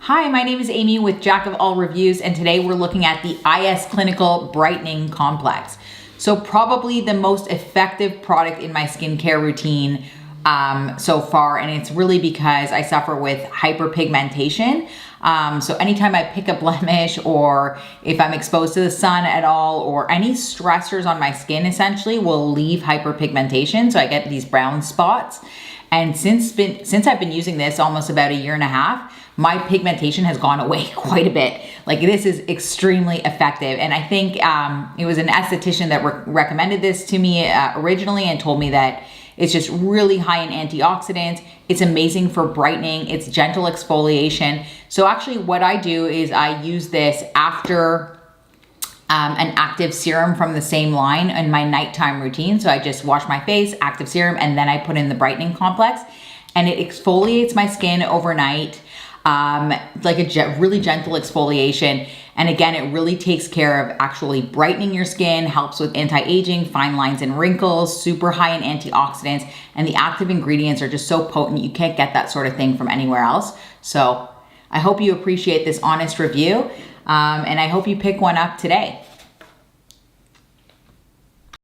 Hi, my name is Amy with Jack of All Reviews, and today we're looking at the IS Clinical Brightening Complex. So probably the most effective product in my skincare routine so far, and it's really because I suffer with hyperpigmentation. So anytime I pick a blemish, or if I'm exposed to the sun at all, or any stressors on my skin essentially will leave hyperpigmentation. So I get these brown spots. And since I've been using this almost about a year and a half, my pigmentation has gone away quite a bit. Like, this is extremely effective. And I think it was an esthetician that recommended this to me originally and told me that it's just really high in antioxidants. It's amazing for brightening. It's gentle exfoliation. So actually what I do is I use this after an active serum from the same line in my nighttime routine. So I just wash my face, active serum, and then I put in the brightening complex, and it exfoliates my skin overnight. Like a really gentle exfoliation. And again, it really takes care of actually brightening your skin, helps with anti-aging, fine lines and wrinkles, super high in antioxidants, and the active ingredients are just so potent. You can't get that sort of thing from anywhere else. So I hope you appreciate this honest review, and I hope you pick one up today.